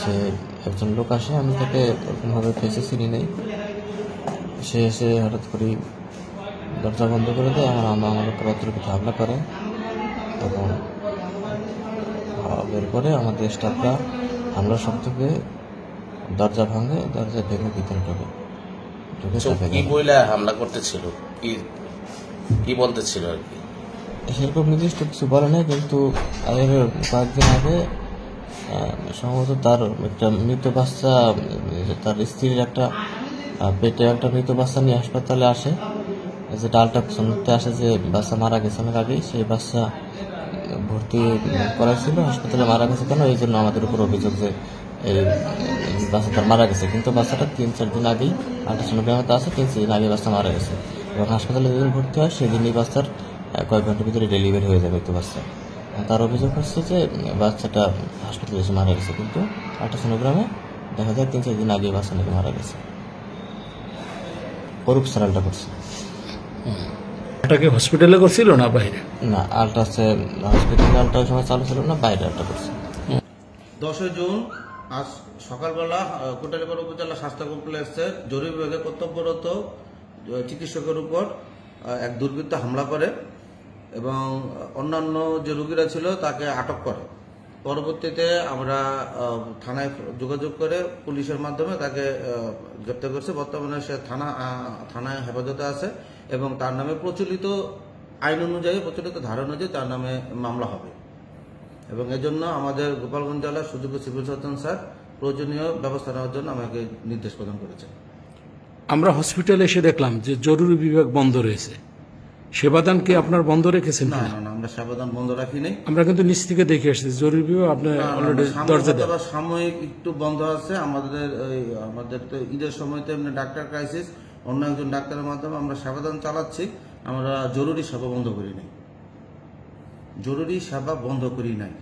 সে একজন লোক আসে, আমি তাকে ওরকমভাবে ফেসে চিনি নেই। সে এসে হঠাৎ করে দরজা বন্ধ করে দেয়, আমার উপর অতিরিক্ত হামলা করে। তখন বের করে আমাদের স্টাফরা হামলার শব্দ পেয়ে দরজা ভাঙে, দরজা ভেঙে ভিতরে ঢুকে কি বইলা হামলা করতেছিল, কি বলতেছিল আর কি? সেরকম নির্দিষ্ট কিছু বলে নাই, কিন্তু কয়েকদিন আগে সম্ভবত তার একটা মৃত বাচ্চা, তার স্ত্রীর একটা পেটে একটা মৃত বাচ্চা নিয়ে হাসপাতালে আসে, যেটা আল্ট্রাসাউন্ড করতে আসে যে বাচ্চা মারা গেছে অনেক আগেই। সেই বাচ্চা ভর্তি করাইছিল, হাসপাতালে মারা গেছে কেন, এই জন্য আমাদের উপর অভিযোগ যে এই বাচ্চাটা মারা গেছে। কিন্তু বাচ্চাটা 3-4 দিন আগেই আল্ট্রাসোনোগ্রামে আছে, 3-4 দিন আগে বাচ্চা মারা গেছে। এবং হাসপাতালে যেদিন ভর্তি হয় সেদিনই বাচ্চার কয়েক ঘন্টার ভিতরে ডেলিভারি হয়ে যাবে। তো বাচ্চা তার অভিযোগ হচ্ছে যে বাচ্চাটা হাসপাতালে এসে মারা গেছে, কিন্তু আল্ট্রাসোনোগ্রামে দেখা যায় 3-4 দিন আগে বাচ্চা নাকি মারা গেছে। করুপ সারালটা করছে। এটাকে হসপিটালে করছিল না বাইরে? না, হসপিটালে আলটা ওই সময় চালু ছিল না, বাইরে আলটা করছে। 10 জুন আজ সকালবেলা কোটালীপাড়া উপজেলা স্বাস্থ্য কমপ্লেক্সের জরুরি বিভাগে কর্তব্যরত চিকিৎসকের উপর এক দুর্বৃত্ত হামলা করে এবং অন্যান্য যে রোগীরা ছিল তাকে আটক করে। পরবর্তীতে আমরা থানায় যোগাযোগ করে পুলিশের মাধ্যমে তাকে গ্রেপ্তার করছে। বর্তমানে সে থানায় হেফাজতে আছে এবং তার নামে প্রচলিত আইন অনুযায়ী, প্রচলিত ধারা অনুযায়ী তার নামে মামলা হবে। এবং এজন্য আমাদের গোপালগঞ্জ জেলার সুযোগ্য সিভিল সার্জন স্যার প্রয়োজনীয় ব্যবস্থা নেওয়ার জন্য আমাকে নির্দেশ প্রদান করেছেন। আমরা হসপিটালে এসে দেখলাম যে জরুরি বিভাগ বন্ধ রয়েছে, সেবাদান কি আপনার বন্ধ রেখেছেন? না, আমরা সেবাদান বন্ধ রাখি নাই। আমরা কিন্তু নিচ থেকে দেখে এসেছি জরুরি বিভাগ আপনার অলরেডি দরজা দেওয়া। সাময়িক একটু বন্ধ আছে। আমাদের তো ঈদের সময় তো এমনি ডাক্তার ক্রাইসিস, অন্য একজন ডাক্তারের মাধ্যমে আমরা সেবাদান চালাচ্ছি। আমরা জরুরি সেবা বন্ধ করি নাই।